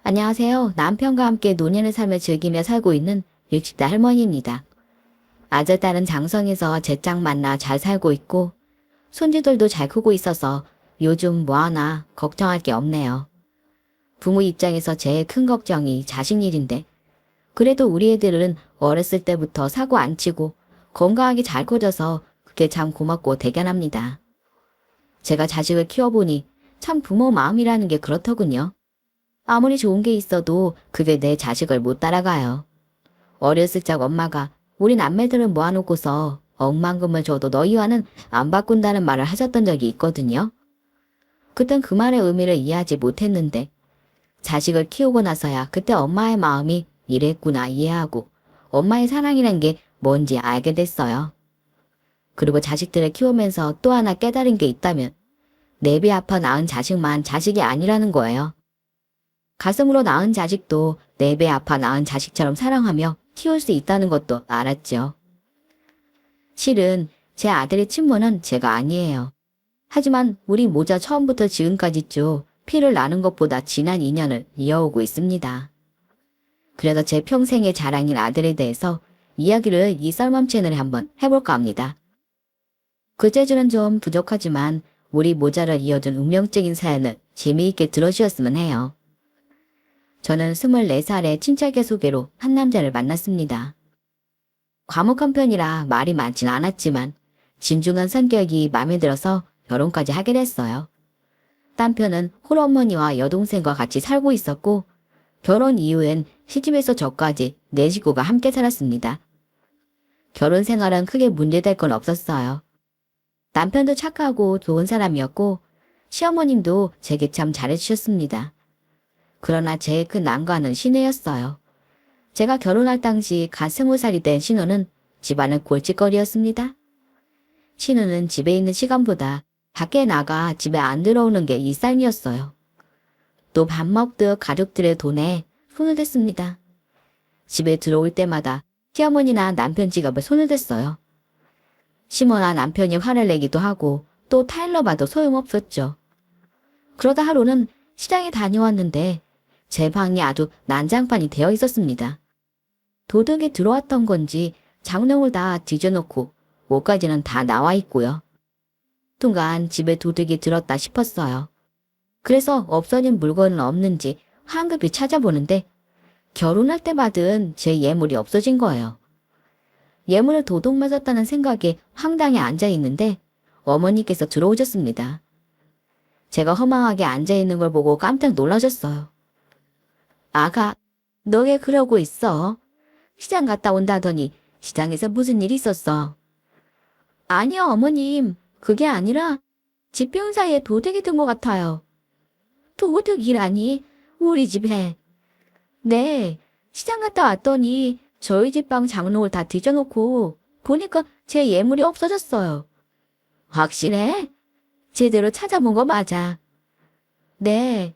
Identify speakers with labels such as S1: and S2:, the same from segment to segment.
S1: 안녕하세요. 남편과 함께 노년의 삶을 즐기며 살고 있는 60대 할머니입니다. 아들, 딸은 장성에서 제 짝 만나 잘 살고 있고 손주들도 잘 크고 있어서 요즘 뭐 하나 걱정할 게 없네요. 부모 입장에서 제일 큰 걱정이 자식 일인데 그래도 우리 애들은 어렸을 때부터 사고 안 치고 건강하게 잘 커져서 그게 참 고맙고 대견합니다. 제가 자식을 키워보니 참 부모 마음이라는 게 그렇더군요. 아무리 좋은 게 있어도 그게 내 자식을 못 따라가요. 어렸을 적 엄마가 우리 남매들을 모아놓고서 억만금을 줘도 너희와는 안 바꾼다는 말을 하셨던 적이 있거든요. 그땐 그 말의 의미를 이해하지 못했는데 자식을 키우고 나서야 그때 엄마의 마음이 이랬구나 이해하고 엄마의 사랑이란 게 뭔지 알게 됐어요. 그리고 자식들을 키우면서 또 하나 깨달은 게 있다면 내비 아파 낳은 자식만 자식이 아니라는 거예요. 가슴으로 낳은 자식도 내 배 아파 낳은 자식처럼 사랑하며 키울 수 있다는 것도 알았죠. 실은 제 아들의 친모는 제가 아니에요. 하지만 우리 모자 처음부터 지금까지 쭉 피를 나눈 것보다 진한 인연을 이어오고 있습니다. 그래서 제 평생의 자랑인 아들에 대해서 이야기를 이 썰맘 채널에 한번 해볼까 합니다. 글재주는 좀 부족하지만 우리 모자를 이어준 운명적인 사연을 재미있게 들어주셨으면 해요. 저는 24살의 친척의 소개로 한 남자를 만났습니다. 과묵한 편이라 말이 많진 않았지만 진중한 성격이 마음에 들어서 결혼까지 하게 됐어요. 남편은 홀어머니와 여동생과 같이 살고 있었고 결혼 이후엔 시집에서 저까지 네 식구가 함께 살았습니다. 결혼 생활은 크게 문제될 건 없었어요. 남편도 착하고 좋은 사람이었고 시어머님도 제게 참 잘해주셨습니다. 그러나 제일 큰 난관은 시내였어요. 제가 결혼할 당시 갓 20살이 된 신우는 집안은 골칫거리였습니다. 신우는 집에 있는 시간보다 밖에 나가 집에 안 들어오는 게 일상이었어요. 또 밥 먹듯 가족들의 돈에 손을 댔습니다. 집에 들어올 때마다 시어머니나 남편 지갑에 손을 댔어요. 시모나 남편이 화를 내기도 하고 또 타일러 봐도 소용없었죠. 그러다 하루는 시장에 다녀왔는데 제 방이 아주 난장판이 되어 있었습니다. 도둑이 들어왔던 건지 장롱을 다 뒤져놓고 옷까지는 다 나와 있고요. 순간 집에 도둑이 들었다 싶었어요. 그래서 없어진 물건은 없는지 황급히 찾아보는데 결혼할 때 받은 제 예물이 없어진 거예요. 예물을 도둑 맞았다는 생각에 황당히 앉아있는데 어머니께서 들어오셨습니다. 제가 허망하게 앉아있는 걸 보고 깜짝 놀라셨어요. 아가, 너 왜 그러고 있어? 시장 갔다 온다더니 시장에서 무슨 일 있었어? 아니요, 어머님. 그게 아니라 집 사이에 도둑이 든 것 같아요. 도둑이라니? 우리 집에. 네, 시장 갔다 왔더니 저희 집 방 장롱을 다 뒤져놓고 보니까 제 예물이 없어졌어요. 확실해? 제대로 찾아본 거 맞아. 네.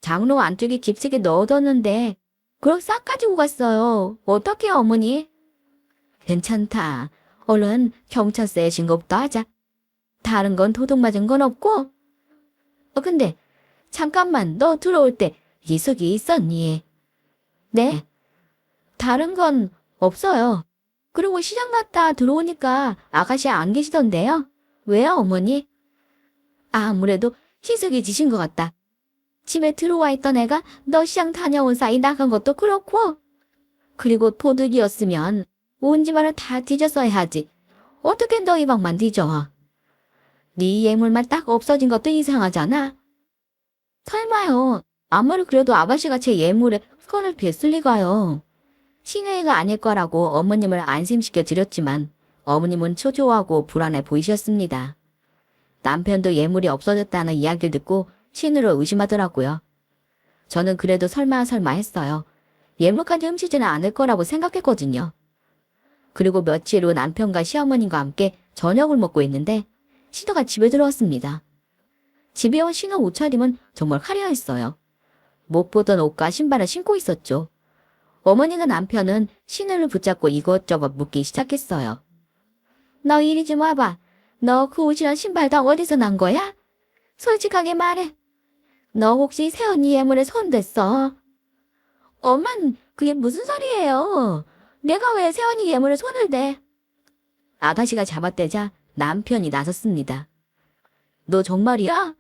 S1: 장롱 안쪽에 깊숙이 넣어뒀는데 그걸 싹 가지고 갔어요. 어떡해요, 어머니? 괜찮다. 얼른 경찰서에 신고부터 하자. 다른 건 도둑 맞은 건 없고? 근데 잠깐만, 너 들어올 때 이석이 있었니? 네? 다른 건 없어요. 그리고 시장 갔다 들어오니까 아가씨 안 계시던데요? 왜요, 어머니? 아무래도 희석이 지신 것 같다. 집에 들어와 있던 애가 너 시장 다녀온 사이 나간 것도 그렇고. 그리고 도둑이었으면 온 집안을 다 뒤졌어야 하지. 어떻게 너희 방만 뒤져? 네 예물만 딱 없어진 것도 이상하잖아. 설마요. 아무리 그래도 아가씨가 제 예물에 손을 댔을 리가요. 신혜가 아닐 거라고 어머님을 안심시켜 드렸지만 어머님은 초조하고 불안해 보이셨습니다. 남편도 예물이 없어졌다는 이야기를 듣고 신우를 의심하더라고요. 저는 그래도 설마 했어요. 예물까지 훔치지는 않을 거라고 생각했거든요. 그리고 며칠 후 남편과 시어머님과 함께 저녁을 먹고 있는데 신우가 집에 들어왔습니다. 집에 온 신우 옷차림은 정말 화려했어요. 못 보던 옷과 신발을 신고 있었죠. 어머니가 남편은 신우를 붙잡고 이것저것 묻기 시작했어요. 너 이리 좀 와봐. 너 그 옷이랑 신발 다 어디서 난 거야? 솔직하게 말해. 너 혹시 새언니 예물에 손댔어? 엄만, 그게 무슨 소리예요? 내가 왜 새언니 예물에 손을 대? 아가씨가 잡아떼자 남편이 나섰습니다. 너 정말이야?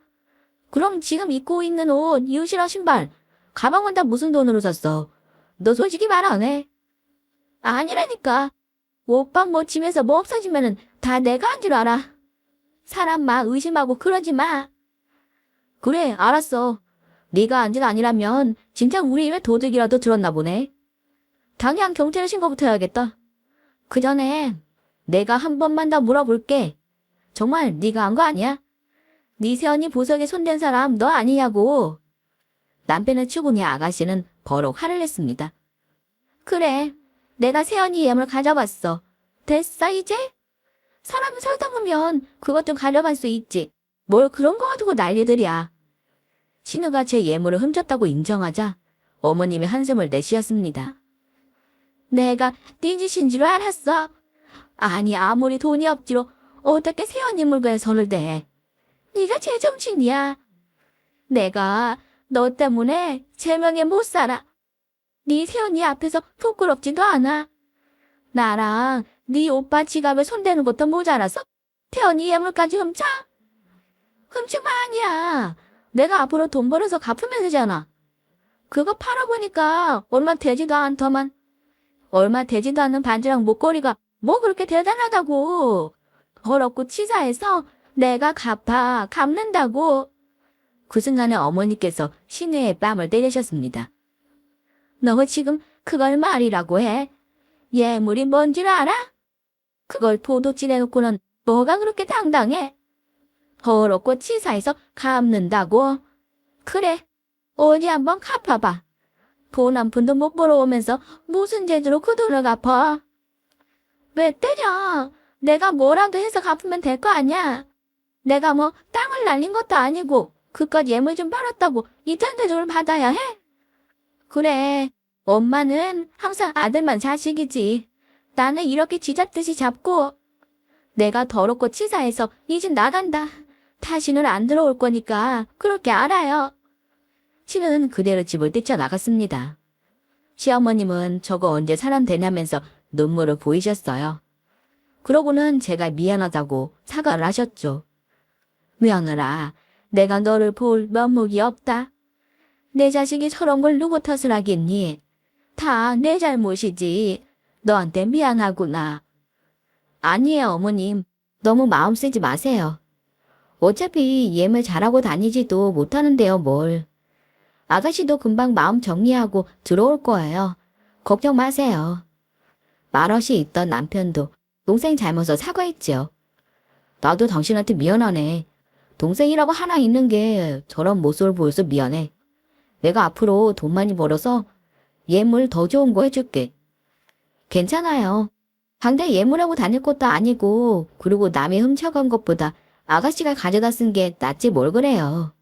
S1: 그럼 지금 입고 있는 옷, 이웃이랑 신발, 가방은 다 무슨 돈으로 샀어? 너 솔직히 말 안 해? 아니라니까. 오빠 뭐 집에서 뭐 없어지면은 다 내가 한 줄 알아. 사람 막 의심하고 그러지 마. 그래, 알았어. 네가 한 줄 아니라면 진짜 우리 입에 도둑이라도 들었나 보네. 당장 경찰에 신고부터 해야겠다. 그 전에 내가 한 번만 더 물어볼게. 정말 네가 한 거 아니야? 네 새언니 보석에 손댄 사람 너 아니냐고. 남편의 추궁에 아가씨는 버럭 화를 냈습니다. 그래, 내가 새언니 예물 가져봤어. 됐어 이제? 사람을 설득하면 그것 좀 가져갈 수 있지. 뭘 그런 거 가지고 난리들이야. 신우가 제 예물을 훔쳤다고 인정하자 어머님이 한숨을 내쉬었습니다. 내가 네 짓인 줄 알았어. 아니 아무리 돈이 없지로 어떻게 새언니 물건에 손을 대. 네가 제정신이야. 내가 너 때문에 제명에 못 살아. 네 새언니 앞에서 부끄럽지도 않아. 나랑 네 오빠 지갑에 손대는 것도 모자라서 새언니 예물까지 훔쳐? 훔친 거 아니야. 내가 앞으로 돈 벌어서 갚으면 되잖아. 그거 팔아보니까 얼마 되지도 않더만. 얼마 되지도 않는 반지랑 목걸이가 뭐 그렇게 대단하다고. 더럽고 치사해서 내가 갚는다고. 그 순간에 어머니께서 신우의 뺨을 때리셨습니다. 너 지금 그걸 말이라고 해? 예물이 뭔 줄 알아? 그걸 도둑질 해놓고는 뭐가 그렇게 당당해? 더럽고 치사해서 갚는다고? 그래, 어디 한번 갚아봐. 돈 한 푼도 못 벌어오면서 무슨 재주로 그 돈을 갚아? 왜 때려? 내가 뭐라도 해서 갚으면 될 거 아니야? 내가 뭐 땅을 날린 것도 아니고 그깟 예물 좀 팔았다고 이딴 대접을 받아야 해? 그래, 엄마는 항상 아들만 자식이지. 나는 이렇게 쥐잡듯이 잡고 내가 더럽고 치사해서 이 집 나간다. 다시는 안 들어올 거니까 그렇게 알아요. 신우는 그대로 집을 뛰쳐나갔습니다. 시어머님은 저거 언제 사람 되냐면서 눈물을 보이셨어요. 그러고는 제가 미안하다고 사과를 하셨죠. 며느라, 내가 너를 볼 면목이 없다. 내 자식이 저런 걸 누구 탓을 하겠니? 다 내 잘못이지. 너한테 미안하구나. 아니에요, 어머님. 너무 마음 쓰지 마세요. 어차피 예물 잘하고 다니지도 못하는데요, 뭘. 아가씨도 금방 마음 정리하고 들어올 거예요. 걱정 마세요. 말없이 있던 남편도 동생 잘못을 사과했지요. 나도 당신한테 미안하네. 동생이라고 하나 있는 게 저런 모습을 보여서 미안해. 내가 앞으로 돈 많이 벌어서 예물 더 좋은 거 해줄게. 괜찮아요. 당대 예물하고 다닐 것도 아니고 그리고 남이 훔쳐간 것보다 아가씨가 가져다 쓴 게 낫지 뭘 그래요.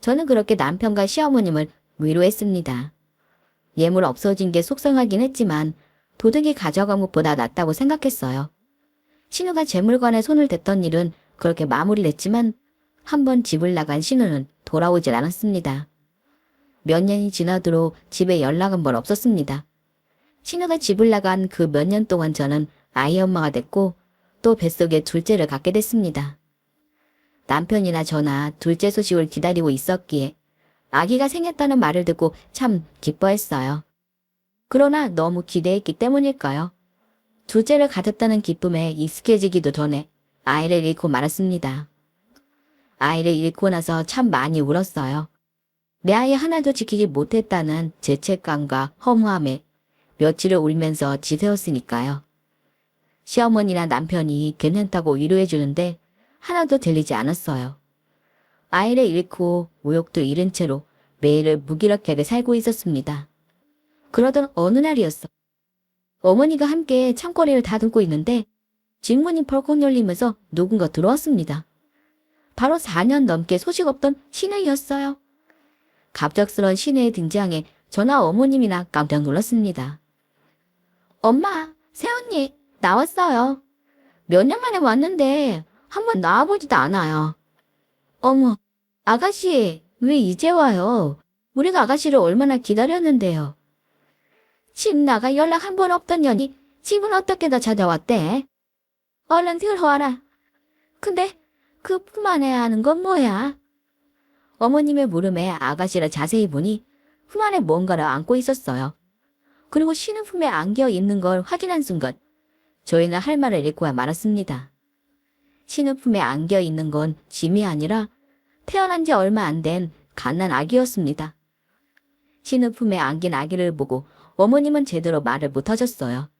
S1: 저는 그렇게 남편과 시어머님을 위로했습니다. 예물 없어진 게 속상하긴 했지만 도둑이 가져간 것보다 낫다고 생각했어요. 신우가 제 물건에 손을 댔던 일은 그렇게 마무리됐지만 한번 집을 나간 신우는 돌아오질 않았습니다. 몇 년이 지나도록 집에 연락 한 번 없었습니다. 신우가 집을 나간 그 몇 년 동안 저는 아이 엄마가 됐고 또 뱃속에 둘째를 갖게 됐습니다. 남편이나 저나 둘째 소식을 기다리고 있었기에 아기가 생겼다는 말을 듣고 참 기뻐했어요. 그러나 너무 기대했기 때문일까요? 둘째를 가졌다는 기쁨에 익숙해지기도 전에 아이를 잃고 말았습니다. 아이를 잃고 나서 참 많이 울었어요. 내 아이 하나도 지키지 못했다는 죄책감과 허무함에 며칠을 울면서 지새웠으니까요. 시어머니나 남편이 괜찮다고 위로해주는데 하나도 들리지 않았어요. 아이를 잃고 우욕도 잃은 채로 매일을 무기력하게 살고 있었습니다. 그러던 어느 날이었어. 어머니가 함께 창거리를 다듬고 있는데 뒷문이 벌컥 열리면서 누군가 들어왔습니다. 바로 4년 넘게 소식 없던 시내였어요. 갑작스런 시내의 등장에 저나 어머님이나 깜짝 놀랐습니다. 엄마, 새언니 나왔어요. 몇 년 만에 왔는데 한번 나와보지도 않아요. 어머, 아가씨, 왜 이제 와요? 우리가 아가씨를 얼마나 기다렸는데요. 집 나가 연락 한 번 없던 년이 집은 어떻게 다 찾아왔대? 얼른 들어와라. 근데 그 품 안에 하는 건 뭐야? 어머님의 물음에 아가씨를 자세히 보니 품 안에 뭔가를 안고 있었어요. 그리고 쉬는 품에 안겨 있는 걸 확인한 순간 저희는 할 말을 잃고야 말았습니다. 쉬는 품에 안겨 있는 건 짐이 아니라 태어난 지 얼마 안 된 갓난 아기였습니다. 쉬는 품에 안긴 아기를 보고 어머님은 제대로 말을 못 하셨어요.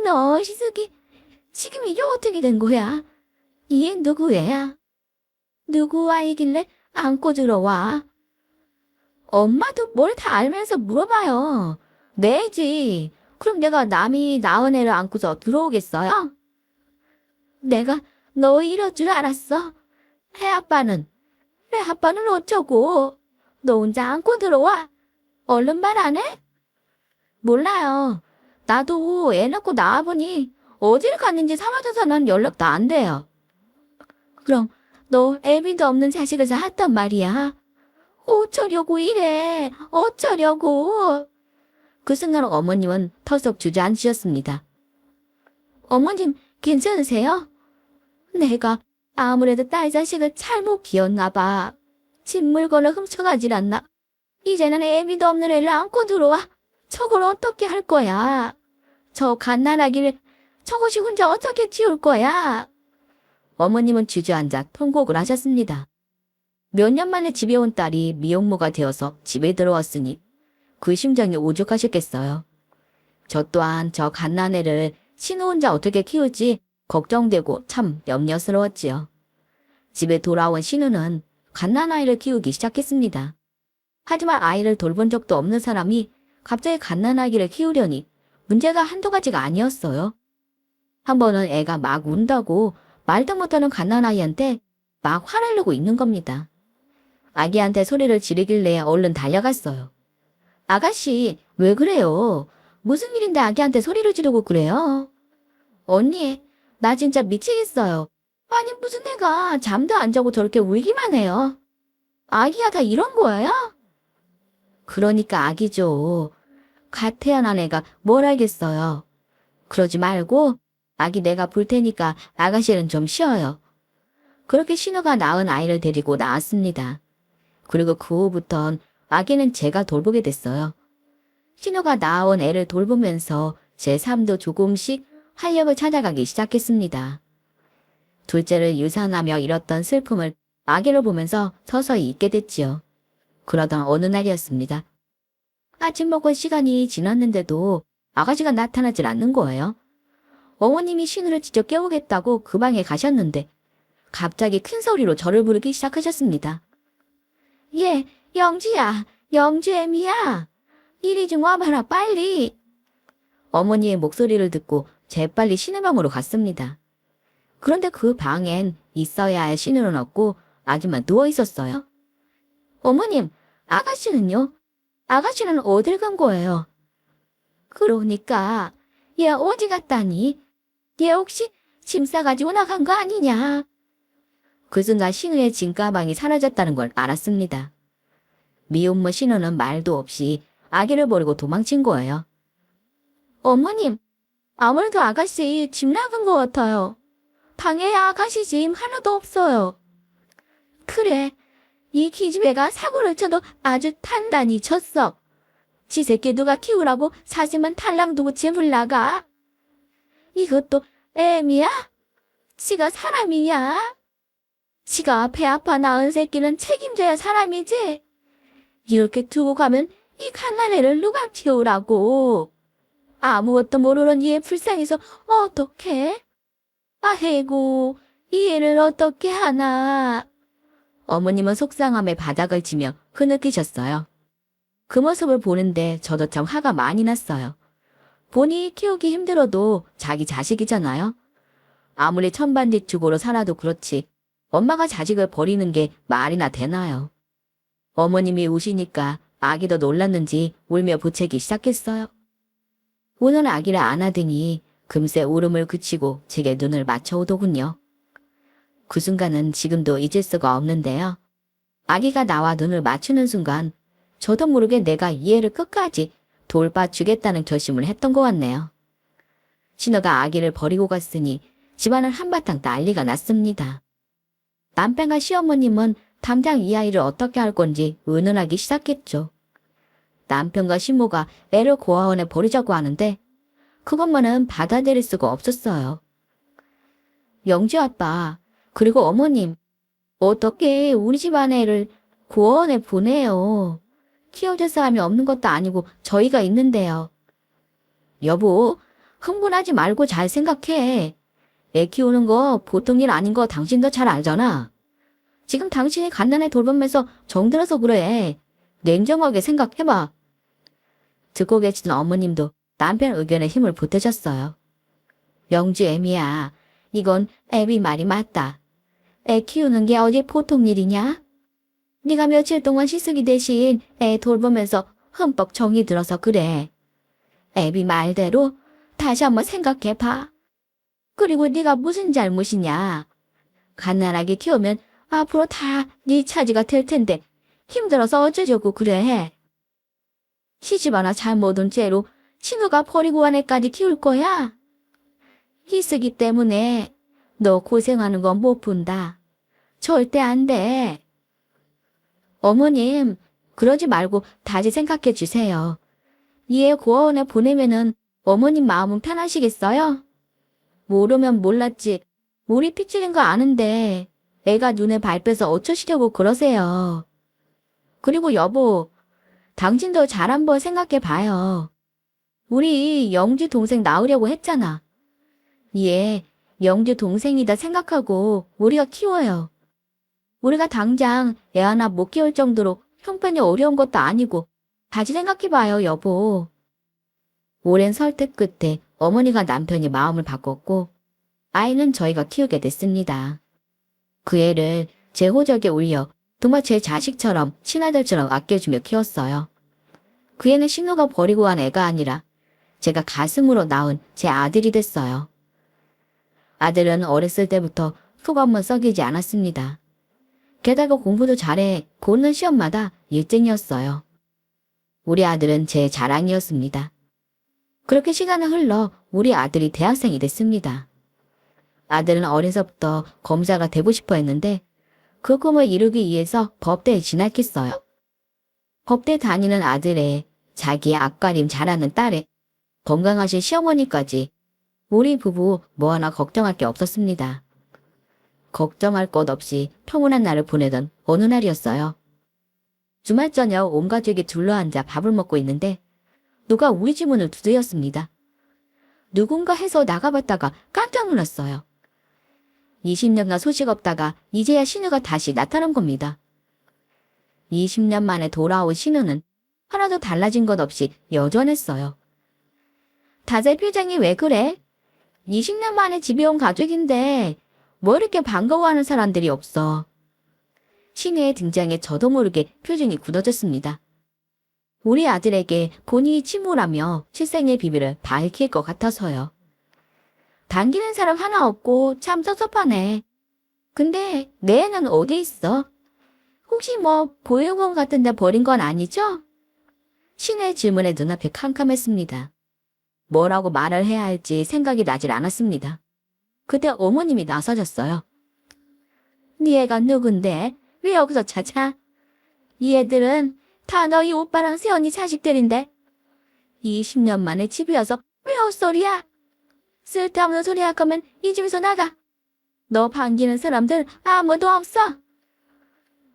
S1: 너 시숙이 지금 이게 어떻게 된 거야? 얘 누구 애야? 누구 아이길래 안고 들어와? 엄마도 뭘 다 알면서 물어봐요. 내지. 그럼 내가 남이 낳은 애를 안고서 들어오겠어요? 내가 너 이럴 줄 알았어. 애 아빠는 어쩌고? 너 혼자 안고 들어와. 얼른 말 안 해? 몰라요. 나도 애 낳고 나와보니 어디를 갔는지 사마저사는 연락도 안 돼요. 그럼 너 애비도 없는 자식을 낳았단 말이야. 어쩌려고 이래. 어쩌려고. 그 순간 어머님은 털썩 주저앉으셨습니다. 어머님 괜찮으세요? 내가 아무래도 딸 자식을 잘못 키웠나 봐. 집 물건을 훔쳐가질 않나. 이제는 애비도 없는 애를 안고 들어와. 저걸 어떻게 할 거야? 저 갓난아기를 저것이 혼자 어떻게 키울 거야? 어머님은 주저앉아 통곡을 하셨습니다. 몇 년 만에 집에 온 딸이 미혼모가 되어서 집에 들어왔으니 그 심정이 오죽하셨겠어요. 저 또한 저 갓난애를 신우 혼자 어떻게 키울지 걱정되고 참 염려스러웠지요. 집에 돌아온 신우는 갓난아이를 키우기 시작했습니다. 하지만 아이를 돌본 적도 없는 사람이 갑자기 갓난아기를 키우려니 문제가 한두 가지가 아니었어요. 한 번은 애가 막 운다고 말도 못하는 갓난아이한테 막 화를 내고 있는 겁니다. 아기한테 소리를 지르길래 얼른 달려갔어요. 아가씨, 왜 그래요? 무슨 일인데 아기한테 소리를 지르고 그래요? 언니, 나 진짜 미치겠어요. 아니, 무슨 애가 잠도 안 자고 저렇게 울기만 해요. 아기야 다 이런 거예요? 그러니까 아기죠. 갓 태어난 애가 뭘 알겠어요. 그러지 말고 아기 내가 볼 테니까 아가씨는 좀 쉬어요. 그렇게 신우가 낳은 아이를 데리고 나왔습니다. 그리고 그 후부턴 아기는 제가 돌보게 됐어요. 신우가 낳아온 애를 돌보면서 제 삶도 조금씩 활력을 찾아가기 시작했습니다. 둘째를 유산하며 잃었던 슬픔을 아기를 보면서 서서히 잊게 됐지요. 그러던 어느 날이었습니다. 아침 먹을 시간이 지났는데도 아가씨가 나타나질 않는 거예요. 어머님이 신우를 직접 깨우겠다고 그 방에 가셨는데 갑자기 큰 소리로 저를 부르기 시작하셨습니다. 예, 영주야, 영주애미야. 이리 좀 와봐라, 빨리. 어머니의 목소리를 듣고 재빨리 신우방으로 갔습니다. 그런데 그 방엔 있어야 할 신우는 없고 아기만 누워 있었어요. 어머님, 아가씨는요? 아가씨는 어딜 간 거예요? 그러니까 얘 어디 갔다니? 얘 혹시 짐 싸가지고 나간 거 아니냐? 그 순간 신우의 짐가방이 사라졌다는 걸 알았습니다. 미혼모 신우는 말도 없이 아기를 버리고 도망친 거예요. 어머님, 아무래도 아가씨 짐 나간 것 같아요. 방에 아가씨 짐 하나도 없어요. 그래, 이 기집애가 사고를 쳐도 아주 단단히 쳤어. 지 새끼 누가 키우라고 사슴은 탈랑 두고 짐을 나가? 이것도 애미야? 지가 사람이냐? 지가 배 아파 낳은 새끼는 책임져야 사람이지? 이렇게 두고 가면 이 갓난애를 누가 키우라고? 아무것도 모르는 얘 불쌍해서 어떡해? 아이고, 이 애를 어떻게 하나? 어머님은 속상함에 바닥을 치며 흐느끼셨어요. 그 모습을 보는데 저도 참 화가 많이 났어요. 본인이 키우기 힘들어도 자기 자식이잖아요. 아무리 천반지축으로 살아도 그렇지 엄마가 자식을 버리는 게 말이나 되나요? 어머님이 우시니까 아기도 놀랐는지 울며 부채기 시작했어요. 오늘 아기를 안아드니 금세 울음을 그치고 제게 눈을 맞춰오더군요. 그 순간은 지금도 잊을 수가 없는데요. 아기가 나와 눈을 맞추는 순간 저도 모르게 내가 이 애를 끝까지 돌봐주겠다는 결심을 했던 것 같네요. 신우가 아기를 버리고 갔으니 집안은 한바탕 난리가 났습니다. 남편과 시어머님은 당장 이 아이를 어떻게 할 건지 의논하기 시작했죠. 남편과 신모가 애를 고아원에 버리자고 하는데 그것만은 받아들일 수가 없었어요. 영주 아빠, 그리고 어머님, 어떻게 우리 집안 애를 고아원에 보내요? 키워줄 사람이 없는 것도 아니고 저희가 있는데요. 여보, 흥분하지 말고 잘 생각해. 애 키우는 거 보통 일 아닌 거 당신도 잘 알잖아. 지금 당신이 갓난애 돌보면서 정들어서 그래. 냉정하게 생각해봐. 듣고 계시던 어머님도 남편 의견에 힘을 보태셨어요. 영주 애미야, 이건 애비 말이 맞다. 애 키우는 게 어디 보통 일이냐? 네가 며칠 동안 시숙이 대신 애 돌보면서 흠뻑 정이 들어서 그래. 애비 말대로 다시 한번 생각해봐. 그리고 네가 무슨 잘못이냐? 갓난아기 키우면 앞으로 다 네 차지가 될 텐데 힘들어서 어쩌려고 그래. 시집 하나 잘못 온 채로 신우가 버리고 간 애까지 키울 거야? 희숙이 때문에 너 고생하는 건 못 본다. 절대 안 돼. 어머님, 그러지 말고 다시 생각해 주세요. 이 애 고아원에 보내면은 어머님 마음은 편하시겠어요? 모르면 몰랐지. 우리 피치는 거 아는데 애가 눈에 밟혀서 어쩌시려고 그러세요. 그리고 여보, 당신도 잘 한번 생각해 봐요. 우리 영주 동생 낳으려고 했잖아. 얘 영주 동생이다 생각하고 우리가 키워요. 우리가 당장 애 하나 못 키울 정도로 형편이 어려운 것도 아니고 다시 생각해 봐요, 여보. 오랜 설득 끝에 어머니가 남편이 마음을 바꿨고 아이는 저희가 키우게 됐습니다. 그 애를 제 호적에 올려 정말 제 자식처럼 친아들처럼 아껴주며 키웠어요. 그 애는 신우가 버리고 간 애가 아니라 제가 가슴으로 낳은 제 아들이 됐어요. 아들은 어렸을 때부터 속 한번 썩이지 않았습니다. 게다가 공부도 잘해 보는 시험마다 1등이었어요. 우리 아들은 제 자랑이었습니다. 그렇게 시간은 흘러 우리 아들이 대학생이 됐습니다. 아들은 어려서부터 검사가 되고 싶어 했는데 그 꿈을 이루기 위해서 법대에 진학했어요. 법대 다니는 아들에 자기의 앞가림 잘하는 딸에 건강하신 시어머니까지 우리 부부 뭐 하나 걱정할 게 없었습니다. 걱정할 것 없이 평온한 날을 보내던 어느 날이었어요. 주말 저녁 온 가족이 둘러앉아 밥을 먹고 있는데 누가 우리 집 문을 두드렸습니다. 누군가 해서 나가봤다가 깜짝 놀랐어요. 20년간 소식 없다가 이제야 신우가 다시 나타난 겁니다. 20년 만에 돌아온 신우는 하나도 달라진 것 없이 여전했어요. 다들 표정이 왜 그래? 20년 만에 집에 온 가족인데 뭐 이렇게 반가워하는 사람들이 없어. 신우의 등장에 저도 모르게 표정이 굳어졌습니다. 우리 아들에게 본인이 침울하며 출생의 비밀을 밝힐 것 같아서요. 당기는 사람 하나 없고 참 섭섭하네. 근데 내 애는 어디 있어? 혹시 뭐 보육원 같은 데 버린 건 아니죠? 신우의 질문에 눈앞이 캄캄했습니다. 뭐라고 말을 해야 할지 생각이 나질 않았습니다. 그때 어머님이 나서셨어요. 네 애가 누군데 왜 여기서 찾아? 이 애들은 다 너희 오빠랑 세연이 자식들인데 20년 만에 집에 와서 왜 헛소리야? 쓸데없는 소리 할 거면 이 집에서 나가. 너 반기는 사람들 아무도 없어.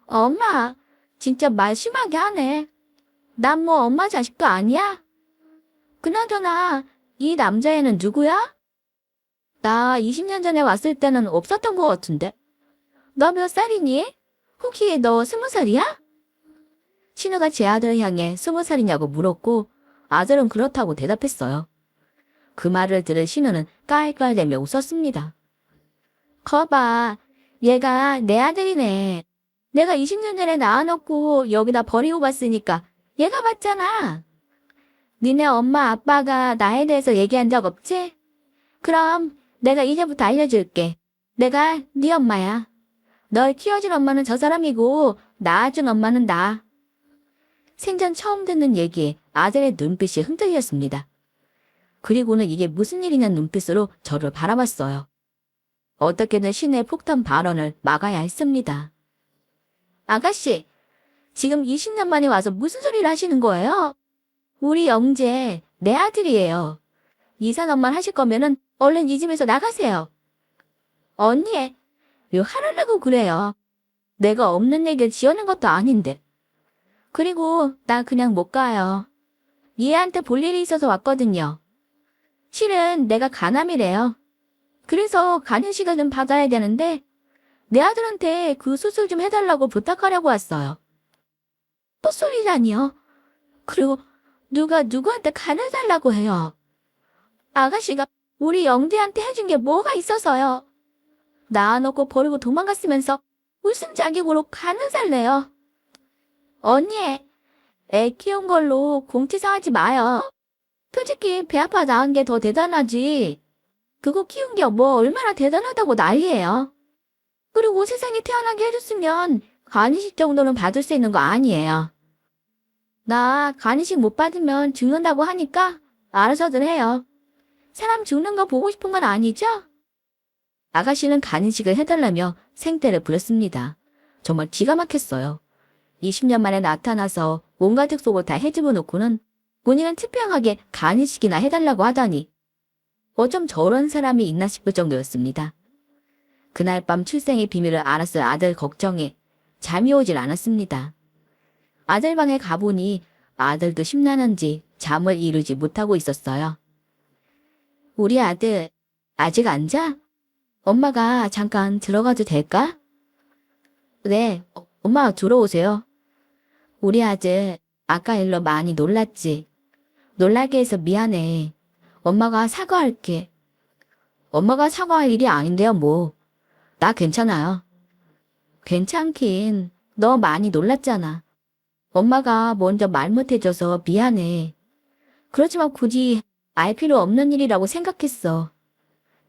S1: 엄마, 진짜 말 심하게 하네. 난 뭐 엄마 자식도 아니야? 그나저나 이 남자애는 누구야? 나 20년 전에 왔을 때는 없었던 것 같은데. 너 몇 살이니? 혹시 너 20살이야? 신우가 제 아들을 향해 20살이냐고 물었고 아들은 그렇다고 대답했어요. 그 말을 들은 신우는 깔깔대며 웃었습니다. 거봐, 얘가 내 아들이네. 내가 20년 전에 낳아놓고 여기다 버리고 갔으니까 얘가 봤잖아. 니네 엄마 아빠가 나에 대해서 얘기한 적 없지? 그럼 내가 이제부터 알려줄게. 내가 네 엄마야. 널 키워준 엄마는 저 사람이고 낳아준 엄마는 나. 생전 처음 듣는 얘기에 아들의 눈빛이 흔들렸습니다. 그리고는 이게 무슨 일이냐는 눈빛으로 저를 바라봤어요. 어떻게든 신의 폭탄 발언을 막아야 했습니다. 아가씨, 지금 20년 만에 와서 무슨 소리를 하시는 거예요? 우리 영재, 내 아들이에요. 이산업만 하실 거면은 얼른 이 집에서 나가세요. 언니, 왜 화를 내고 그래요? 내가 없는 얘기를 지어낸 것도 아닌데. 그리고 나 그냥 못 가요. 얘한테 볼 일이 있어서 왔거든요. 실은 내가 간암이래요. 그래서 간이식을 좀 받아야 되는데 내 아들한테 그 수술 좀 해달라고 부탁하려고 왔어요. 헛소리라니요? 그리고 누가 누구한테 간을 달라고 해요. 아가씨가 우리 영재한테 해준 게 뭐가 있어서요. 낳아놓고 버리고 도망갔으면서 무슨 자격으로 간을 달래요. 언니, 애 키운 걸로 공치사하지 마요. 솔직히 배 아파 낳은 게 더 대단하지. 그거 키운 게 뭐 얼마나 대단하다고 난리예요. 그리고 세상에 태어나게 해줬으면 간이식 정도는 받을 수 있는 거 아니에요. 나 간이식 못 받으면 죽는다고 하니까 알아서들 해요. 사람 죽는 거 보고 싶은 건 아니죠? 아가씨는 간이식을 해달라며 생떼를 부렸습니다. 정말 기가 막혔어요. 20년 만에 나타나서 온갖 특속을 다 해집어 놓고는 본인은 특별하게 간이식이나 해달라고 하다니 어쩜 저런 사람이 있나 싶을 정도였습니다. 그날 밤 출생의 비밀을 알았을 아들 걱정에 잠이 오질 않았습니다. 아들 방에 가보니 아들도 심란한지 잠을 이루지 못하고 있었어요. 우리 아들 아직 안 자? 엄마가 잠깐 들어가도 될까? 네, 엄마 들어오세요. 우리 아들 아까 일로 많이 놀랐지? 놀라게 해서 미안해. 엄마가 사과할게. 엄마가 사과할 일이 아닌데요, 뭐. 나 괜찮아요. 괜찮긴. 너 많이 놀랐잖아. 엄마가 먼저 말 못해줘서 미안해. 그렇지만 굳이 알 필요 없는 일이라고 생각했어.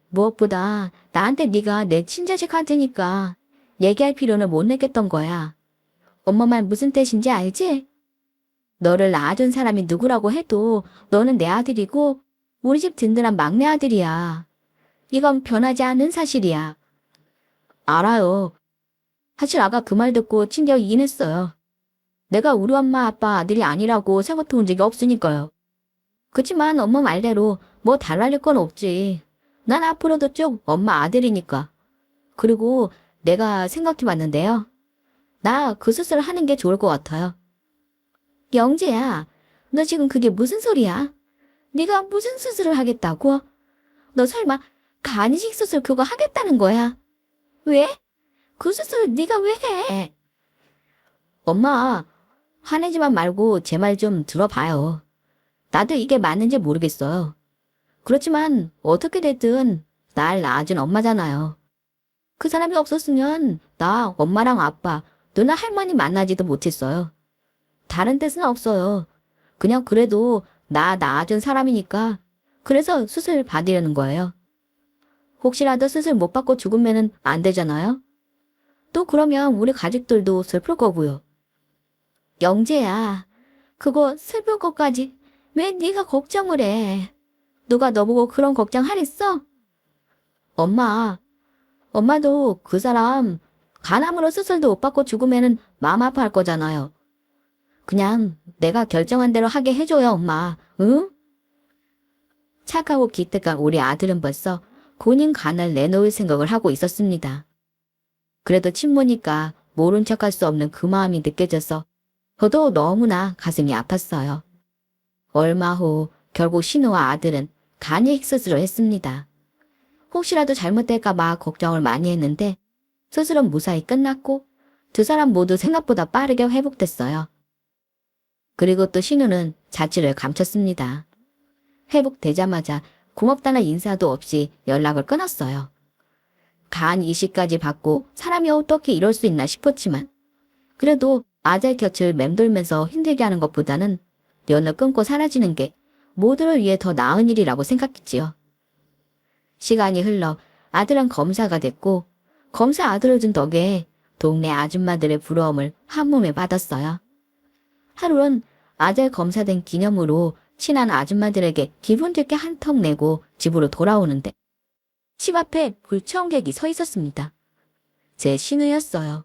S1: 무엇보다 나한테 네가 내 친자식 같으니까 얘기할 필요는 못 느꼈던 거야. 엄마 말 무슨 뜻인지 알지? 너를 낳아준 사람이 누구라고 해도 너는 내 아들이고 우리 집 든든한 막내 아들이야. 이건 변하지 않는 사실이야. 알아요. 사실 아까 그 말 듣고 충격이긴 했어요. 내가 우리 엄마 아빠 아들이 아니라고 생각해 온 적이 없으니까요. 그치만 엄마 말대로 뭐 달라질 건 없지. 난 앞으로도 쭉 엄마 아들이니까. 그리고 내가 생각해 봤는데요. 나 그 수술 하는 게 좋을 것 같아요. 영재야, 너 지금 그게 무슨 소리야? 네가 무슨 수술을 하겠다고? 너 설마 간이식 수술 그거 하겠다는 거야? 왜? 그 수술 네가 왜 해? 엄마, 화내지만 말고 제 말 좀 들어봐요. 나도 이게 맞는지 모르겠어요. 그렇지만 어떻게 됐든 날 낳아준 엄마잖아요. 그 사람이 없었으면 나 엄마랑 아빠, 누나 할머니 만나지도 못했어요. 다른 뜻은 없어요. 그냥 그래도 나 낳아준 사람이니까 그래서 수술 받으려는 거예요. 혹시라도 수술 못 받고 죽으면 안 되잖아요. 또 그러면 우리 가족들도 슬플 거고요. 영재야, 그거 슬플 것까지 왜 네가 걱정을 해? 누가 너보고 그런 걱정 하랬어? 엄마도 그 사람 간암으로 수술도 못 받고 죽으면 마음 아파할 거잖아요. 그냥 내가 결정한 대로 하게 해줘요, 엄마. 응? 착하고 기특한 우리 아들은 벌써 본인 간을 내놓을 생각을 하고 있었습니다. 그래도 친모니까 모른 척할 수 없는 그 마음이 느껴져서 저도 너무나 가슴이 아팠어요. 얼마 후 결국 신우와 아들은 간이식 수술을 했습니다. 혹시라도 잘못될까 봐 걱정을 많이 했는데 수술은 무사히 끝났고 두 사람 모두 생각보다 빠르게 회복됐어요. 그리고 또 신우는 자취를 감췄습니다. 회복되자마자 고맙다는 인사도 없이 연락을 끊었어요. 간 이식까지 받고 사람이 어떻게 이럴 수 있나 싶었지만 그래도 아들 곁을 맴돌면서 힘들게 하는 것보다는 연을 끊고 사라지는 게 모두를 위해 더 나은 일이라고 생각했지요. 시간이 흘러 아들은 검사가 됐고 검사 아들을 둔 덕에 동네 아줌마들의 부러움을 한몸에 받았어요. 하루는 아들 검사된 기념으로 친한 아줌마들에게 기분 좋게 한턱 내고 집으로 돌아오는데 집 앞에 불청객이 서 있었습니다. 제 신우였어요.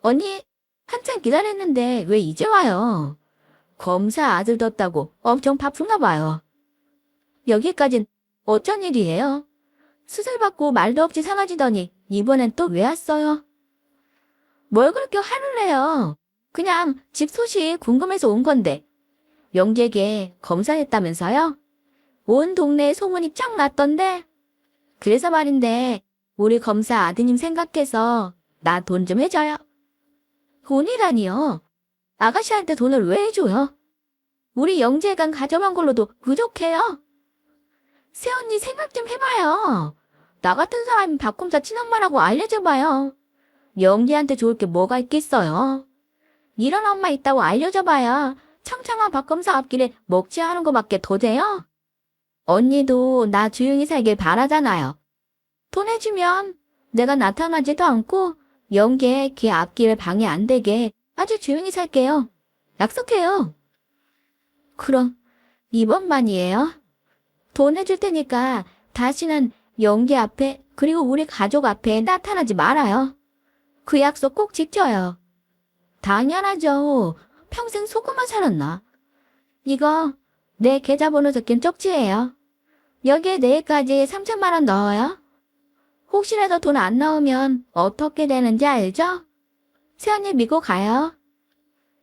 S1: 언니, 한참 기다렸는데 왜 이제 와요? 검사 아들 뒀다고 엄청 바쁜가 봐요. 여기까진 어쩐 일이에요? 수술받고 말도 없이 사라지더니 이번엔 또 왜 왔어요? 뭘 그렇게 화를 내요? 그냥 집 소식 궁금해서 온 건데. 영재에게 검사했다면서요? 온 동네에 소문이 쫙 났던데. 그래서 말인데 우리 검사 아드님 생각해서 나 돈 좀 해줘요. 돈이라니요? 아가씨한테 돈을 왜 해줘요? 우리 영재가 가져간 걸로도 부족해요. 새언니 생각 좀 해봐요. 나 같은 사람이 박검사 친엄마라고 알려줘봐요. 영재한테 좋을 게 뭐가 있겠어요. 이런 엄마 있다고 알려줘봐야 창창한 박검사 앞길에 먹지 않은 거밖에 더 돼요. 언니도 나 조용히 살길 바라잖아요. 돈 해주면 내가 나타나지도 않고 영재 걔 앞길 방해 안 되게 아주 조용히 살게요. 약속해요. 그럼 이번만이에요? 돈 해줄 테니까 다시는 영재 앞에 그리고 우리 가족 앞에 나타나지 말아요. 그 약속 꼭 지켜요. 당연하죠. 평생 속고만 살았나? 이거 내 계좌번호 적힌 쪽지예요. 여기에 내일까지 3천만 원 넣어요. 혹시라도 돈 안 나오면 어떻게 되는지 알죠? 새언니 믿고 가요.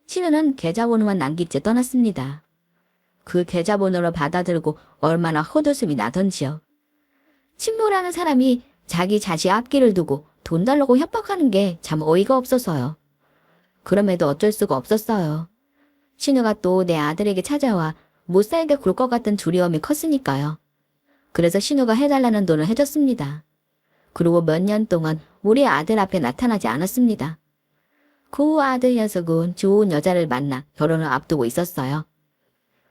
S1: 신우는 계좌번호만 남긴 채 떠났습니다. 그 계좌번호를 받아들고 얼마나 헛웃음이 나던지요. 친모라는 사람이 자기 자식 앞길을 두고 돈 달라고 협박하는 게 참 어이가 없어서요. 그럼에도 어쩔 수가 없었어요. 신우가 또 내 아들에게 찾아와 못 살게 굴 것 같은 두려움이 컸으니까요. 그래서 신우가 해달라는 돈을 해줬습니다. 그리고 몇 년 동안 우리 아들 앞에 나타나지 않았습니다. 그 아들 녀석은 좋은 여자를 만나 결혼을 앞두고 있었어요.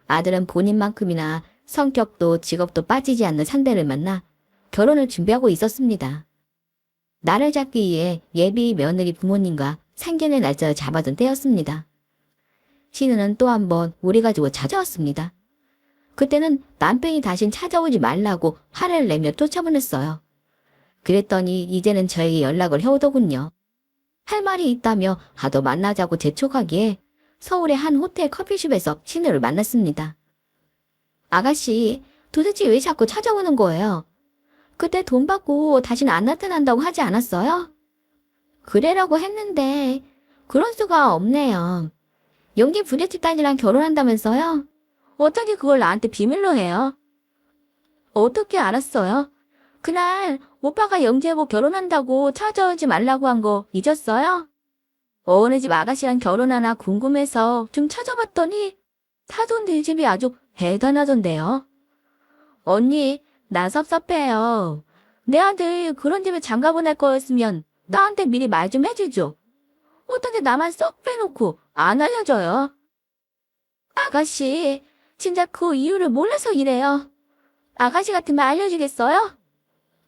S1: 아들은 본인만큼이나 성격도 직업도 빠지지 않는 상대를 만나 결혼을 준비하고 있었습니다. 나를 잡기 위해 예비 며느리 부모님과 상견례 날짜를 잡아둔 때였습니다. 신우는 또 한 번 우리 가족을 찾아왔습니다. 그때는 남편이 다신 찾아오지 말라고 화를 내며 쫓아보냈어요. 그랬더니 이제는 저에게 연락을 해오더군요. 할 말이 있다며 하도 만나자고 재촉하기에 서울의 한 호텔 커피숍에서 신우를 만났습니다. 아가씨, 도대체 왜 자꾸 찾아오는 거예요? 그때 돈 받고 다시는 안 나타난다고 하지 않았어요? 그래라고 했는데 그런 수가 없네요. 영기 부잣집 딸이랑 결혼한다면서요? 어떻게 그걸 나한테 비밀로 해요? 어떻게 알았어요? 그날 오빠가 영재하고 결혼한다고 찾아오지 말라고 한 거 잊었어요? 어느 집 아가씨랑 결혼하나 궁금해서 좀 찾아봤더니 사돈네 집이 아주 대단하던데요. 언니, 나 섭섭해요. 내 아들 그런 집에 장가 보낼 거였으면 나한테 미리 말 좀 해주죠. 어떻게 나만 쏙 빼놓고 안 알려줘요? 아가씨, 진짜 그 이유를 몰라서 이래요. 아가씨 같으면 알려주겠어요?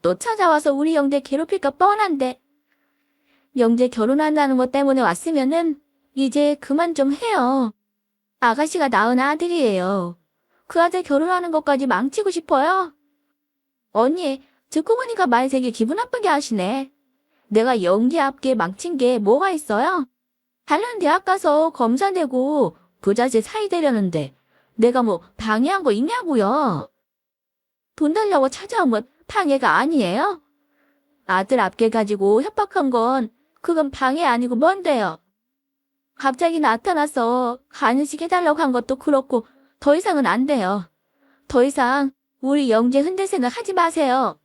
S1: 또 찾아와서 우리 영재 괴롭힐까 뻔한데. 영재 결혼한다는 것 때문에 왔으면은 이제 그만 좀 해요. 아가씨가 낳은 아들이에요. 그 아들 결혼하는 것까지 망치고 싶어요? 언니, 듣고 보니까 말 되게 기분 나쁘게 하시네. 내가 영재 앞에 망친 게 뭐가 있어요? 다른 대학 가서 검사 되고 부잣집 사이 되려는데 내가 뭐 방해한 거 있냐고요? 돈 달라고 찾아온 건 방해가 아니에요? 아들 앞길 가지고 협박한 건 그건 방해 아니고 뭔데요? 갑자기 나타나서 간식 해달라고 한 것도 그렇고 더 이상은 안 돼요. 더 이상 우리 영재 흔들 생각 하지 마세요.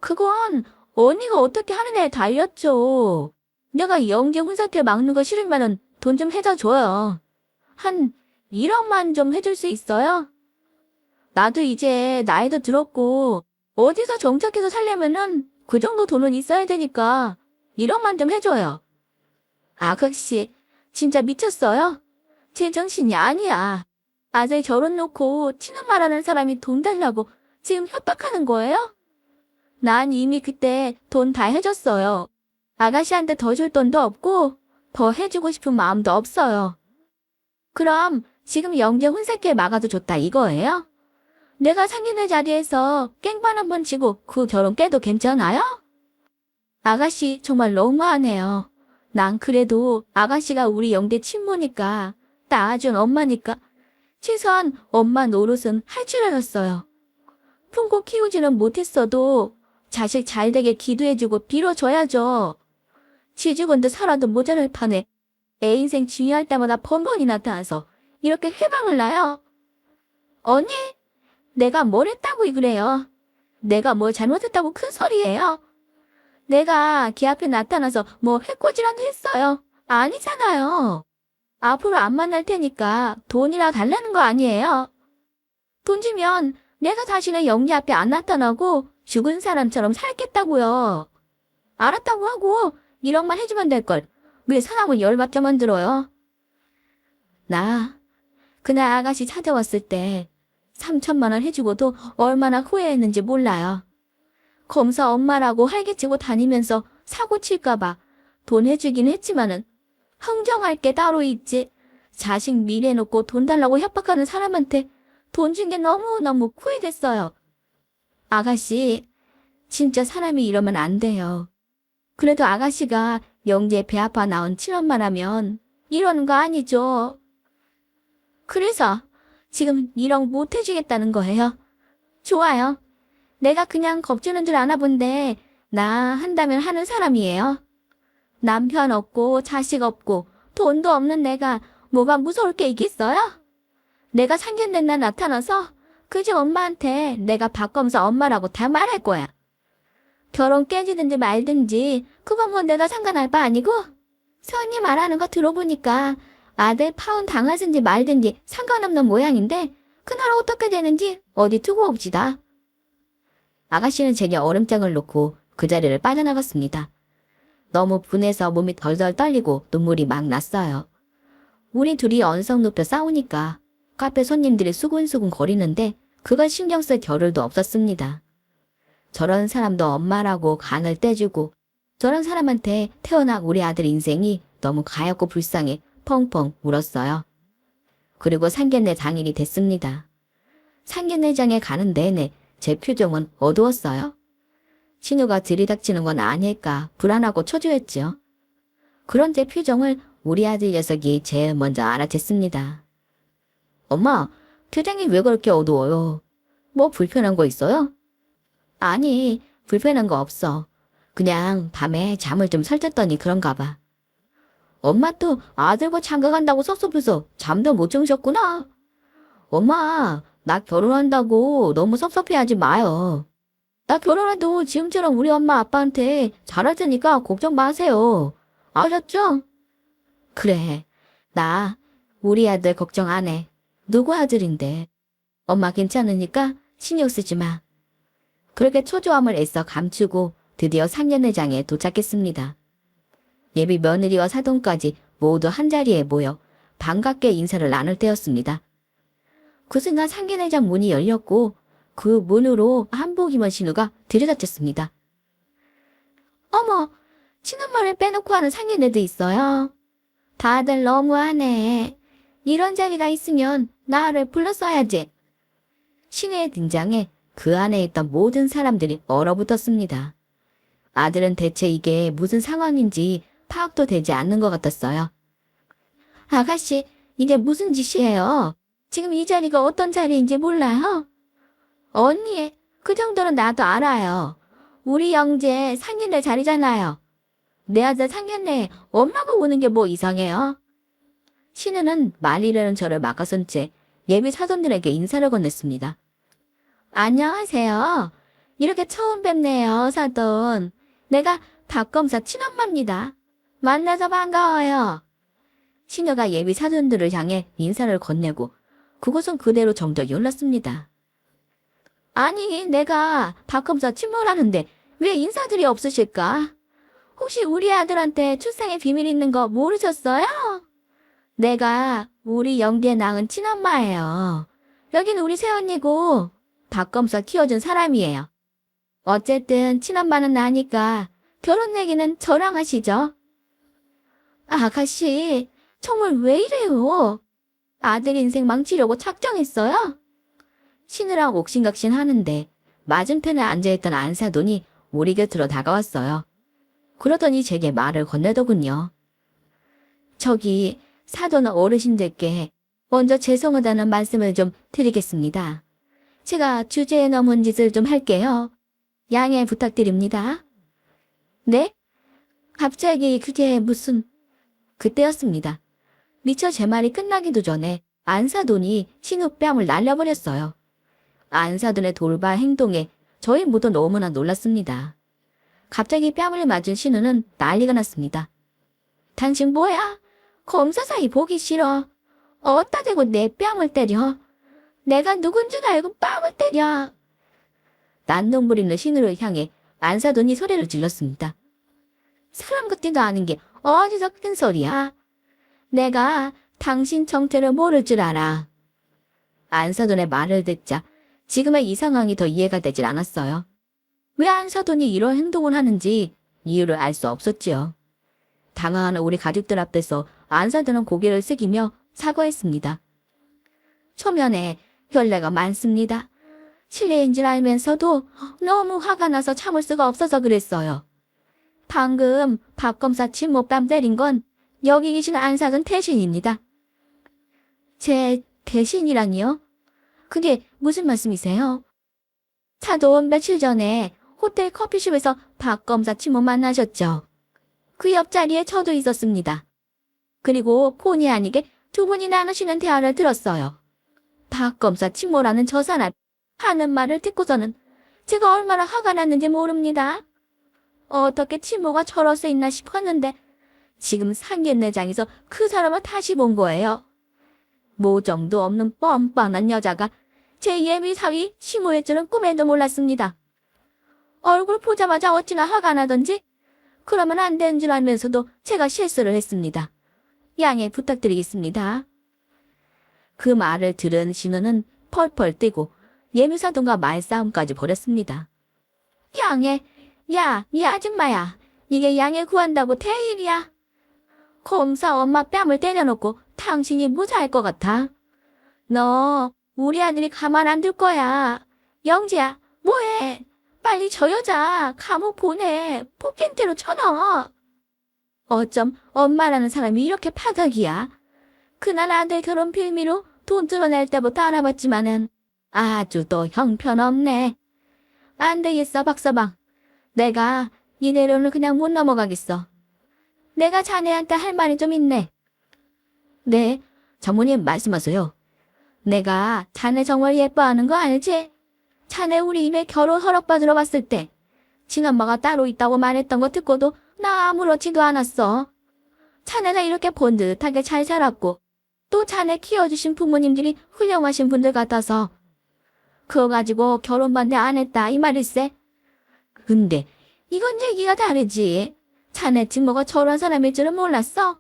S1: 그건 언니가 어떻게 하느냐에 달렸죠. 내가 영재 혼사태 막는 거 싫으면은 돈 좀 해다 줘요. 한 1억만 좀 해줄 수 있어요? 나도 이제 나이도 들었고 어디서 정착해서 살려면은 그 정도 돈은 있어야 되니까 1억만 좀 해줘요. 아가씨, 진짜 미쳤어요? 제 정신이 아니야. 아들 결혼 놓고 친엄마라는 사람이 돈 달라고 지금 협박하는 거예요? 난 이미 그때 돈 다 해줬어요. 아가씨한테 더 줄 돈도 없고 더 해주고 싶은 마음도 없어요. 그럼 지금 영재 혼세끼리 막아도 좋다 이거예요? 내가 상견례 자리에서 깽판 한번 치고 그 결혼 깨도 괜찮아요? 아가씨 정말 너무하네요. 난 그래도 아가씨가 우리 영재 친모니까 낳아준 엄마니까 최소한 엄마 노릇은 할 줄 알았어요. 품고 키우지는 못했어도 자식 잘 되게 기도해주고 빌어줘야죠. 지 죽은 듯 살아도 모자랄 판에 애 인생 중요할 때마다 번번이 나타나서 이렇게 해방을 놔요. 언니, 내가 뭘 했다고 그래요? 내가 뭘 잘못했다고 큰 소리예요? 내가 걔 앞에 나타나서 뭐 해코지라도 했어요? 아니잖아요. 앞으로 안 만날 테니까 돈이라 달라는 거 아니에요? 돈 주면 내가 다시는 영희 앞에 안 나타나고 죽은 사람처럼 살겠다고요. 알았다고 하고 1억만 해주면 될걸. 왜 사람을 열받게 만들어요? 나 그날 아가씨 찾아왔을 때 3천만 원 해주고도 얼마나 후회했는지 몰라요. 검사 엄마라고 활개치고 다니면서 사고 칠까봐 돈 해주긴 했지만은 흥정할 게 따로 있지. 자식 미래 놓고 돈 달라고 협박하는 사람한테 돈 준 게 너무너무 후회됐어요. 아가씨, 진짜 사람이 이러면 안 돼요. 그래도 아가씨가 영재 배 아파 나온 친엄마라면 이러는 거 아니죠. 그래서 지금 1억 못 해주겠다는 거예요. 좋아요. 내가 그냥 겁주는 줄 아나 본데 나 한다면 하는 사람이에요. 남편 없고 자식 없고 돈도 없는 내가 뭐가 무서울 게 있겠어요? 내가 상견된 날 나타나서 그집 엄마한테 내가 박검사 엄마라고 다 말할 거야. 결혼 깨지든지 말든지 그건 뭐 내가 상관할 바 아니고 서은이 말하는 거 들어보니까 아들 파혼 당하든지 말든지 상관없는 모양인데 그날 어떻게 되는지 어디 두고 옵시다. 아가씨는 제게 얼음장을 놓고 그 자리를 빠져나갔습니다. 너무 분해서 몸이 덜덜 떨리고 눈물이 막 났어요. 우리 둘이 언성 높여 싸우니까 카페 손님들이 수군수군 거리는데 그걸 신경 쓸 겨를도 없었습니다. 저런 사람도 엄마라고 간을 떼주고 저런 사람한테 태어난 우리 아들 인생이 너무 가엾고 불쌍해 펑펑 울었어요. 그리고 상견례 당일이 됐습니다. 상견례장에 가는 내내 제 표정은 어두웠어요. 신우가 들이닥치는 건 아닐까 불안하고 초조했죠. 그런 제 표정을 우리 아들 녀석이 제일 먼저 알아챘습니다. 엄마, 표정이 왜 그렇게 어두워요? 뭐 불편한 거 있어요? 아니, 불편한 거 없어. 그냥 밤에 잠을 좀 설쳤더니 그런가 봐. 엄마 또 아들과 장가 간다고 섭섭해서 잠도 못 주무셨구나. 엄마, 나 결혼한다고 너무 섭섭해하지 마요. 나 결혼해도 지금처럼 우리 엄마 아빠한테 잘할 테니까 걱정 마세요. 아셨죠? 그래, 나 우리 아들 걱정 안 해. 누구 아들인데. 엄마 괜찮으니까 신경 쓰지 마. 그렇게 초조함을 애써 감추고 드디어 상견례장에 도착했습니다. 예비 며느리와 사돈까지 모두 한자리에 모여 반갑게 인사를 나눌 때였습니다. 그 순간 상견례장 문이 열렸고 그 문으로 한복 입은 신우가 들이닥쳤습니다. 어머, 친엄마를 빼놓고 하는 상견례도 있어요. 다들 너무하네. 이런 자리가 있으면 나를 불렀어야지. 신우의 등장에 그 안에 있던 모든 사람들이 얼어붙었습니다. 아들은 대체 이게 무슨 상황인지 파악도 되지 않는 것 같았어요. 아가씨, 이게 무슨 짓이에요? 지금 이 자리가 어떤 자리인지 몰라요? 언니, 그 정도는 나도 알아요. 우리 영재 상견례 자리잖아요. 내 아들 상견례에 엄마가 오는 게 뭐 이상해요? 신우는 말리려는 저를 막아선 채 예비 사돈들에게 인사를 건넸습니다. 안녕하세요. 이렇게 처음 뵙네요, 사돈. 내가 박검사 친엄마입니다. 만나서 반가워요. 신우가 예비 사돈들을 향해 인사를 건네고 그곳은 그대로 정적 열렸습니다. 아니, 내가 박검사 친모라는데 왜 인사들이 없으실까? 혹시 우리 아들한테 출생의 비밀 있는 거 모르셨어요? 내가 우리 영재 낳은 친엄마예요. 여긴 우리 새언니고 박검사 키워준 사람이에요. 어쨌든 친엄마는 나니까 결혼 얘기는 저랑 하시죠. 아가씨, 정말 왜 이래요? 아들 인생 망치려고 작정했어요? 신으랑 옥신각신 하는데 맞은편에 앉아있던 안사돈이 우리 곁으로 다가왔어요. 그러더니 제게 말을 건네더군요. 저기 사돈 어르신들께 먼저 죄송하다는 말씀을 좀 드리겠습니다. 제가 주제에 넘은 짓을 좀 할게요. 양해 부탁드립니다. 네? 갑자기 그게 무슨... 그때였습니다. 미처 제 말이 끝나기도 전에 안사돈이 신우 뺨을 날려버렸어요. 안사돈의 돌발 행동에 저희 모두 너무나 놀랐습니다. 갑자기 뺨을 맞은 신우는 난리가 났습니다. 당신 뭐야? 검사 사이 보기 싫어. 어디다 대고 내 뺨을 때려. 내가 누군 줄 알고 뺨을 때려. 난동 부리는 신우를 향해 안사돈이 소리를 질렀습니다. 사람 같지도 않은 게 어디서 큰 소리야. 내가 당신 정체를 모를 줄 알아. 안사돈의 말을 듣자 지금의 이 상황이 더 이해가 되질 않았어요. 왜 안사돈이 이런 행동을 하는지 이유를 알 수 없었지요. 당황하는 우리 가족들 앞에서 안사돈은 고개를 숙이며 사과했습니다. 초면에 혈내가 많습니다. 실례인 줄 알면서도 너무 화가 나서 참을 수가 없어서 그랬어요. 방금 박 검사 침묵밤 때린 건 여기 계신 안사돈 대신입니다. 제 대신이라니요? 그게 무슨 말씀이세요? 사돈 며칠 전에 호텔 커피숍에서 박 검사 침묵 만나셨죠? 그 옆자리에 저도 있었습니다. 그리고 본의 아니게 두 분이 나누시는 대화를 들었어요. 박 검사 침묵라는 저 사람 하는 말을 듣고서는 제가 얼마나 화가 났는지 모릅니다. 어떻게 침묵가 저럴 수 있나 싶었는데 지금 상견례장에서 그 사람을 다시 본 거예요. 모정도 없는 뻔뻔한 여자가 제 예비 사위 시모일 줄은 꿈에도 몰랐습니다. 얼굴 보자마자 어찌나 화가 나던지 그러면 안 되는 줄 알면서도 제가 실수를 했습니다. 양해 부탁드리겠습니다. 그 말을 들은 신우는 펄펄 뛰고 예미사돈과 말싸움까지 벌였습니다. 양해, 야, 이 아줌마야. 이게 양해 구한다고 대일이야. 검사 엄마 뺨을 때려놓고 당신이 무사할 것 같아. 너 우리 아들이 가만 안 둘 거야. 영지야, 뭐해? 빨리 저 여자 감옥 보내. 폭행죄로 쳐넣어. 어쩜 엄마라는 사람이 이렇게 파덕이야. 그날 아들 결혼 빌미로 돈 뜯어낼 때부터 알아봤지만은 아주 또 형편없네. 안 되겠어, 박서방. 내가 이 내로는 그냥 못 넘어가겠어. 내가 자네한테 할 말이 좀 있네. 네, 장모님 말씀하세요. 내가 자네 정말 예뻐하는 거 알지? 자네 우리 입에 결혼 허락받으러 왔을 때 친엄마가 따로 있다고 말했던 거 듣고도 나 아무렇지도 않았어. 자네가 이렇게 본듯하게 잘 살았고 또 자네 키워주신 부모님들이 훌륭하신 분들 같아서 그거 가지고 결혼 반대 안 했다 이 말일세. 근데 이건 얘기가 다르지. 자네 친모가 저런 사람일 줄은 몰랐어.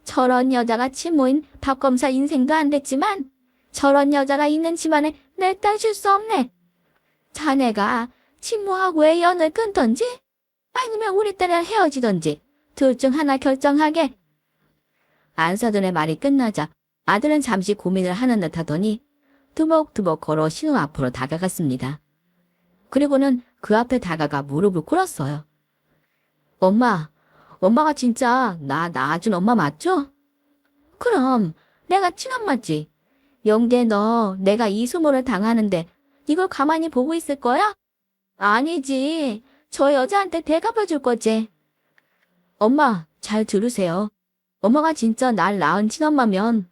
S1: 저런 여자가 친모인 박검사 인생도 안 됐지만 저런 여자가 있는 집안에 내 딸 줄 수 없네. 자네가 친모하고의 연을 끊던지 아니면 우리 딸이랑 헤어지던지 둘 중 하나 결정하게. 안사돈의 말이 끝나자 아들은 잠시 고민을 하는 듯 하더니 두벅두벅 걸어 신우 앞으로 다가갔습니다. 그리고는 그 앞에 다가가 무릎을 꿇었어요. 엄마가 진짜 나 낳아준 엄마 맞죠? 그럼 내가 친엄마지. 영재 너 내가 이 수모를 당하는데 이걸 가만히 보고 있을 거야? 아니지. 저 여자한테 대갚아 줄 거지. 엄마 잘 들으세요. 엄마가 진짜 날 낳은 친엄마면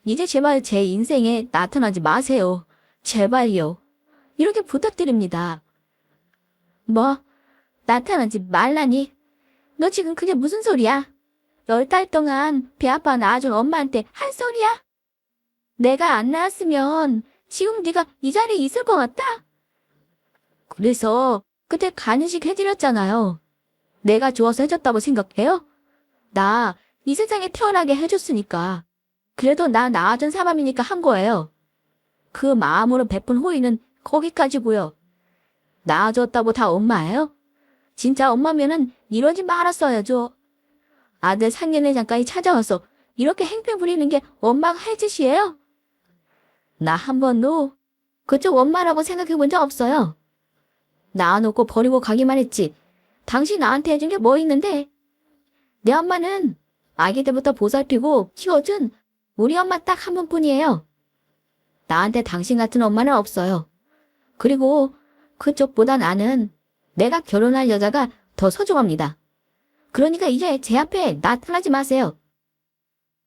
S1: 이제 제발 제 인생에 나타나지 마세요. 제발요. 이렇게 부탁드립니다. 뭐? 나타나지 말라니? 너 지금 그게 무슨 소리야? 10달 동안 배 아파 낳아준 엄마한테 한 소리야? 내가 안 낳았으면 지금 네가 이 자리에 있을 것 같다? 그래서 그때 간이식 해드렸잖아요. 내가 좋아서 해줬다고 생각해요? 나 이 세상에 태어나게 해줬으니까. 그래도 나 낳아준 사람이니까 한 거예요. 그 마음으로 베푼 호의는 거기까지고요. 낳아줬다고 다 엄마예요? 진짜 엄마면은 이러지 말았어야죠. 아들 상견례장까지 찾아와서 이렇게 행패 부리는 게 엄마가 할 짓이에요? 나 한 번도 그쪽 엄마라고 생각해 본 적 없어요. 낳아놓고 버리고 가기만 했지. 당신 나한테 해준 게 뭐 있는데? 내 엄마는 아기 때부터 보살피고 키워준 우리 엄마 딱 한 번뿐이에요. 나한테 당신 같은 엄마는 없어요. 그리고 그쪽보다 나는 내가 결혼할 여자가 더 소중합니다. 그러니까 이제 제 앞에 나타나지 마세요.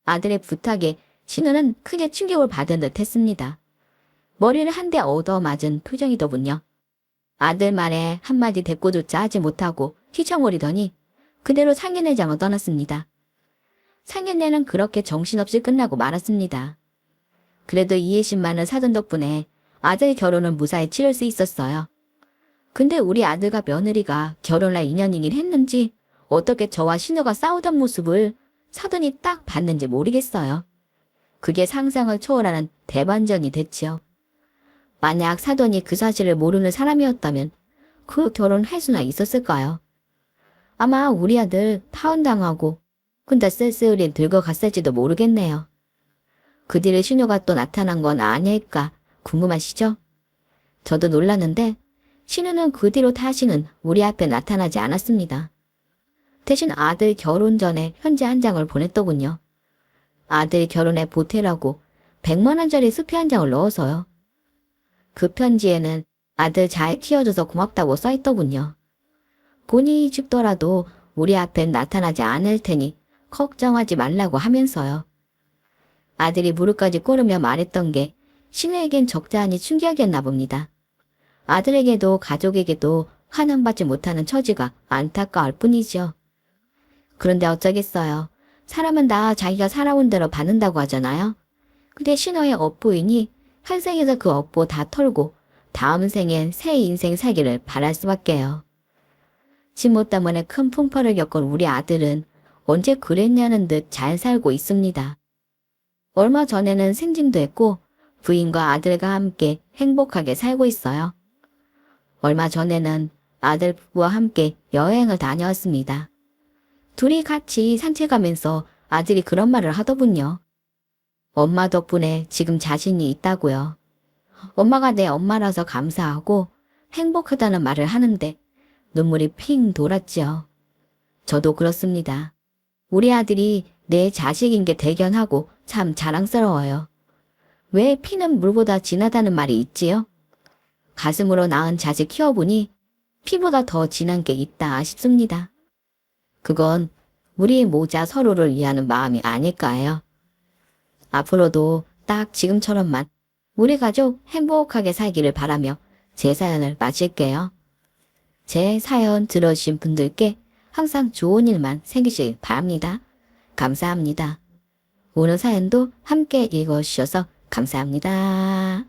S1: 아들의 부탁에 신우는 크게 충격을 받은 듯 했습니다. 머리를 한 대 얻어맞은 표정이더군요. 아들 말에 한마디 대꾸조차 하지 못하고 휘청거리더니 그대로 상견례장을 떠났습니다. 상견례는 그렇게 정신없이 끝나고 말았습니다. 그래도 20만원 사돈 덕분에 아들 결혼은 무사히 치를 수 있었어요. 근데 우리 아들과 며느리가 결혼할 인연이긴 했는지 어떻게 저와 신우가 싸우던 모습을 사돈이 딱 봤는지 모르겠어요. 그게 상상을 초월하는 대반전이 됐지요. 만약 사돈이 그 사실을 모르는 사람이었다면 그 결혼할 수나 있었을까요? 아마 우리 아들 파혼당하고 혼자 쓸쓸히 늙어갔을지도 모르겠네요. 그 뒤에 신우가 또 나타난 건 아닐까 궁금하시죠? 저도 놀랐는데 신우는 그 뒤로 다시는 우리 앞에 나타나지 않았습니다. 대신 아들 결혼 전에 편지 한 장을 보냈더군요. 아들 결혼에 보태라고 100만원짜리 수표 한 장을 넣어서요. 그 편지에는 아들 잘 키워줘서 고맙다고 써있더군요. 본인이 죽더라도 우리 앞엔 나타나지 않을 테니 걱정하지 말라고 하면서요. 아들이 무릎까지 꿇으며 말했던 게 신우에겐 적잖이 충격이었나 봅니다. 아들에게도 가족에게도 환영받지 못하는 처지가 안타까울 뿐이죠. 그런데 어쩌겠어요. 사람은 다 자기가 살아온 대로 받는다고 하잖아요. 근데 신우의 업부인이 한 생에서 그 업보 다 털고 다음 생엔 새 인생 살기를 바랄 수밖에요. 친모 때문에 큰 풍파를 겪은 우리 아들은 언제 그랬냐는 듯 잘 살고 있습니다. 얼마 전에는 생진도 했고 부인과 아들과 함께 행복하게 살고 있어요. 얼마 전에는 아들 부부와 함께 여행을 다녀왔습니다. 둘이 같이 산책하면서 아들이 그런 말을 하더군요. 엄마 덕분에 지금 자신이 있다고요. 엄마가 내 엄마라서 감사하고 행복하다는 말을 하는데 눈물이 핑 돌았지요. 저도 그렇습니다. 우리 아들이 내 자식인 게 대견하고 참 자랑스러워요. 왜 피는 물보다 진하다는 말이 있지요? 가슴으로 낳은 자식 키워보니 피보다 더 진한 게 있다 싶습니다. 그건 우리 모자 서로를 위하는 마음이 아닐까 해요. 앞으로도 딱 지금처럼만 우리 가족 행복하게 살기를 바라며 제 사연을 마칠게요. 제 사연 들어주신 분들께 항상 좋은 일만 생기길 바랍니다. 감사합니다. 오늘 사연도 함께 읽어주셔서 감사합니다.